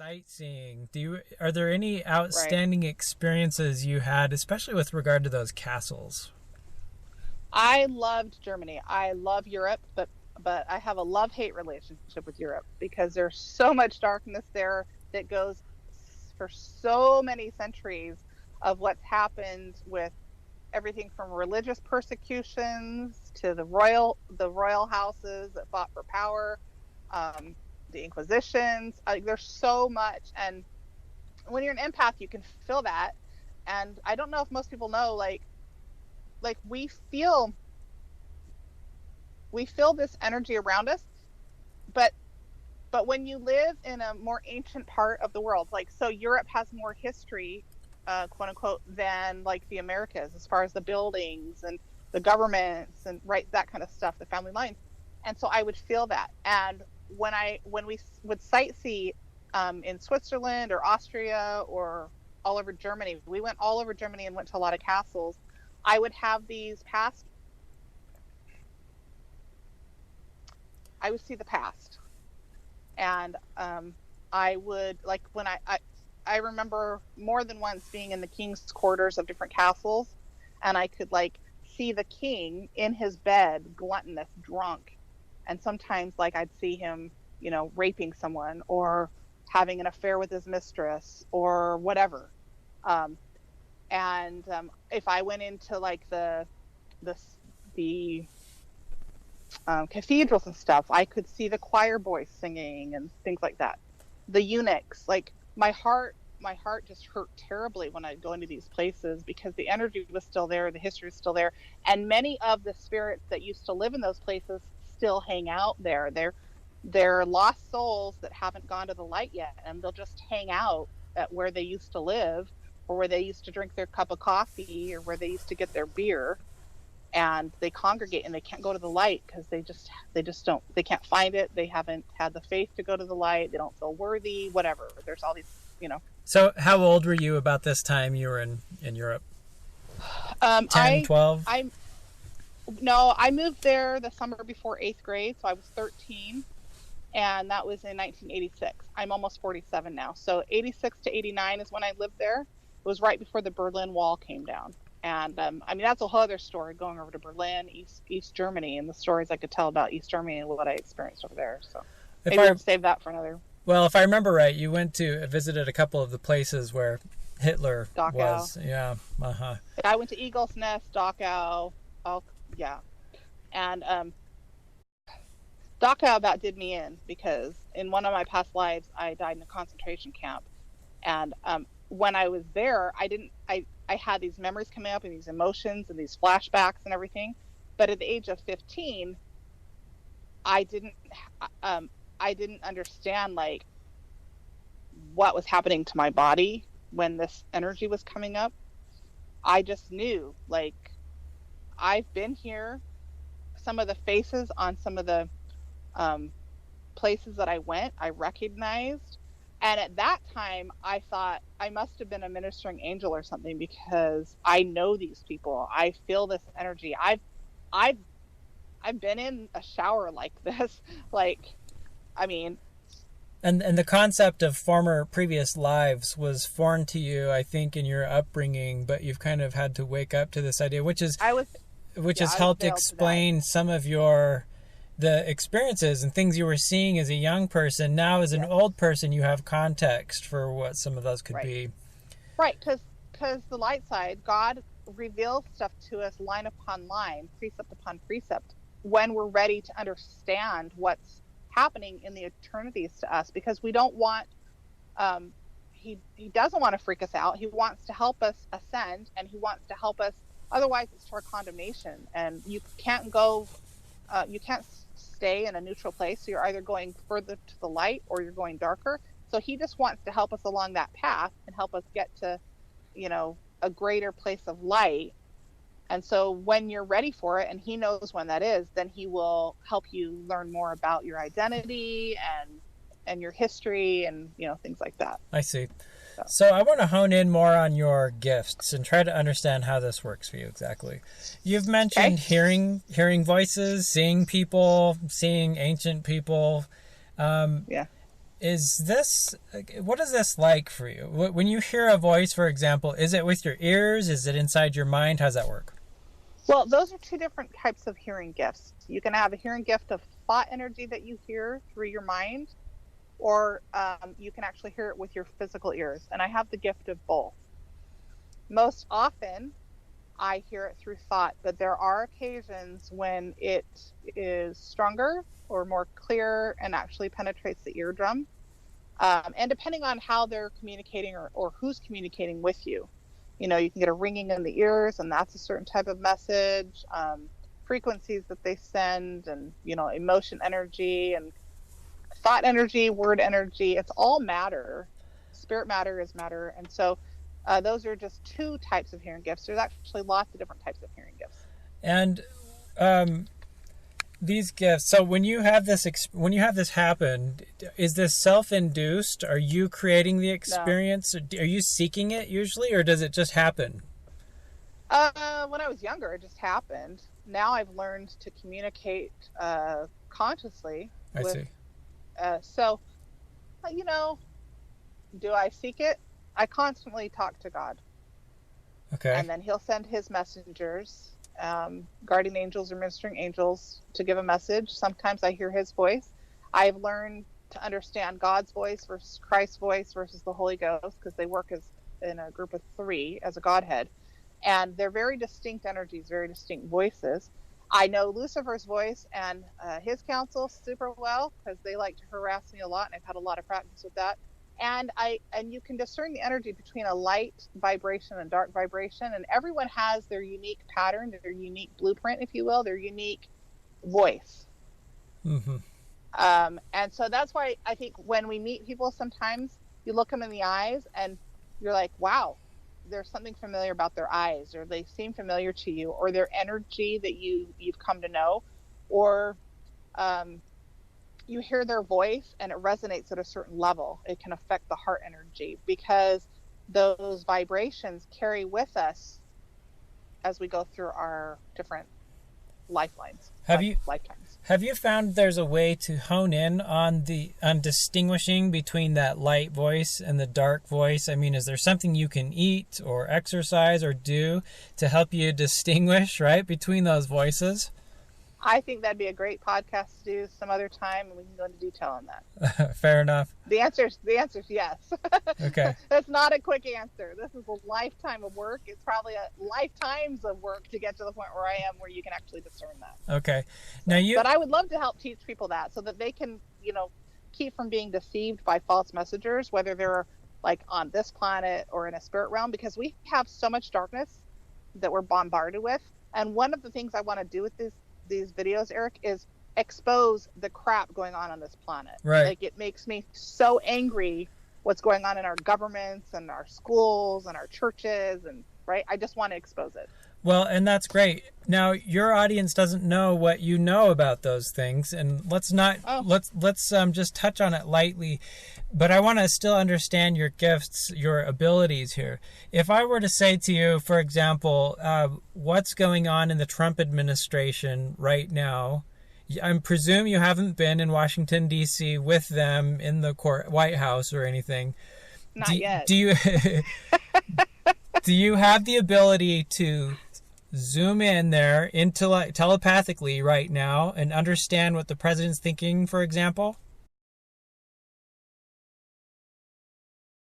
sightseeing, are there any Right. outstanding experiences you had, especially with regard to those castles? I loved Germany. I love Europe, but I have a love-hate relationship with Europe because there's so much darkness there that goes for so many centuries of what's happened with everything from religious persecutions to the royal houses that fought for power, um, the Inquisitions. There's so much, and when you're an empath, you can feel that. And I don't know if most people know, like we feel this energy around us, but when you live in a more ancient part of the world, like, so Europe has more history, quote unquote, than like the Americas, as far as the buildings and the governments and right, that kind of stuff, the family lines. And so I would feel that. And when we would sightsee, in Switzerland or Austria or all over Germany, we went all over Germany and went to a lot of castles. I would have these past, I would see the past. And I would, like, when I remember more than once being in the king's quarters of different castles, and I could like see the king in his bed, gluttonous, drunk, and sometimes like I'd see him, raping someone or having an affair with his mistress or whatever. Um, and if I went into like the the cathedrals and stuff, I could see the choir boys singing and things like that. The eunuchs, like, my heart just hurt terribly when I'd go into these places because the energy was still there, the history was still there, and many of the spirits that used to live in those places still hang out there. They're lost souls that haven't gone to the light yet, and they'll just hang out at where they used to live, or where they used to drink their cup of coffee, or where they used to get their beer, and they congregate and they can't go to the light because they just don't, they can't find it, they haven't had the faith to go to the light, they don't feel worthy, whatever. There's all these, So how old were you about this time you were in Europe? 10, I 12? I no, I moved there the summer before eighth grade, so I was 13, and that was in 1986. I'm almost 47 now, so 86 to 89 is when I lived there. It was right before the Berlin Wall came down. And I mean, that's a whole other story, going over to Berlin, East Germany, and the stories I could tell about East Germany and what I experienced over there. So If maybe I we'll save that for another. Well, if I remember right, you visited a couple of the places where Hitler Dachau. was. Yeah. Uh-huh. I went to Eagle's Nest, Dachau. Oh, yeah. And Dachau about did me in because in one of my past lives, I died in a concentration camp. And when I was there, I had these memories coming up and these emotions and these flashbacks and everything. But at the age of 15, I didn't I didn't understand like what was happening to my body when this energy was coming up. I just knew, like, I've been here. Some of the faces on some of the um, places that I went, I recognized. And at that time, I thought I must have been a ministering angel or something because I know these people. I feel this energy. I've, I've been in a shower like this. Like, I mean, And the concept of former previous lives was foreign to you, I think, in your upbringing, but you've kind of had to wake up to this idea, I was, which yeah, has I was helped veiled to that. explain some of the experiences and things you were seeing as a young person. Now, as an Yes, old person, you have context for what some of those could right, be. right. Because the light side, God reveals stuff to us line upon line, precept upon precept, when we're ready to understand what's happening in the eternities to us. Because we don't want, um, he doesn't want to freak us out. He wants to help us ascend, and he wants to help us. Otherwise, it's to our condemnation, and you can't stay in a neutral place. So you're either going further to the light or you're going darker. So he just wants to help us along that path and help us get to, a greater place of light. And so when you're ready for it, and he knows when that is, then he will help you learn more about your identity and your history and things like that. I see. So, So I want to hone in more on your gifts and try to understand how this works for you exactly. You've okay. mentioned hearing voices, seeing people, seeing ancient people. Um, Yeah. what is this like for you? When you hear a voice, for example, is it with your ears? Is it inside your mind? How does that work? Well, those are two different types of hearing gifts. You can have a hearing gift of thought energy that you hear through your mind, or you can actually hear it with your physical ears. And I have the gift of both. Most often, I hear it through thought, but there are occasions when it is stronger or more clear and actually penetrates the eardrum. And depending on how they're communicating or who's communicating with you, you know, you can get a ringing in the ears, and that's a certain type of message, frequencies that they send, and, you know, emotion energy and thought energy, word energy. It's all matter. Spirit matter is matter. And so those are just two types of hearing gifts. There's actually lots of different types of hearing gifts. And these gifts. So when you have this happen, is this self-induced? Are you creating the experience? No. Are you seeking it usually, or does it just happen? When I was younger, it just happened. Now I've learned to communicate consciously. I see. So, you know, do I seek it? I constantly talk to God. Okay. And then he'll send his messengers, guardian angels or ministering angels, to give a message. Sometimes I hear his voice. I've learned to understand God's voice versus Christ's voice versus the Holy Ghost, because they work as in a group of three as a Godhead. And they're very distinct energies, very distinct voices. I know Lucifer's voice and his counsel super well, because they like to harass me a lot, and I've had a lot of practice with that. And you can discern the energy between a light vibration and dark vibration, and everyone has their unique pattern, their unique blueprint, if you will, their unique voice. Mm-hmm. And so that's why I think when we meet people, sometimes you look them in the eyes and you're like, wow, there's something familiar about their eyes, or they seem familiar to you, or their energy that you've come to know, or you hear their voice and it resonates at a certain level. It can affect the heart energy, because those vibrations carry with us as we go through our different lifetimes. Have you found there's a way to hone in on distinguishing between that light voice and the dark voice? I mean, is there something you can eat or exercise or do to help you distinguish, right, between those voices? I think that'd be a great podcast to do some other time, and we can go into detail on that. Fair enough. The answer's yes. Okay. That's not a quick answer. This is a lifetime of work. It's probably a lifetimes of work to get to the point where I am, where you can actually discern that. Okay. But I would love to help teach people that, so that they can, you know, keep from being deceived by false messengers, whether they're like on this planet or in a spirit realm, because we have so much darkness that we're bombarded with. And one of the things I want to do with these videos, Eric, is expose the crap going on this planet. Right. Like, it makes me so angry what's going on in our governments and our schools and our churches, and right, I just want to expose it. Well, and that's great. Now, your audience doesn't know what you know about those things, and let's just touch on it lightly. But I want to still understand your gifts, your abilities here. If I were to say to you, for example, what's going on in the Trump administration right now, I presume you haven't been in Washington, D.C. with them in the White House or anything. Not yet. Do you have the ability to zoom in there telepathically right now and understand what the president's thinking, for example?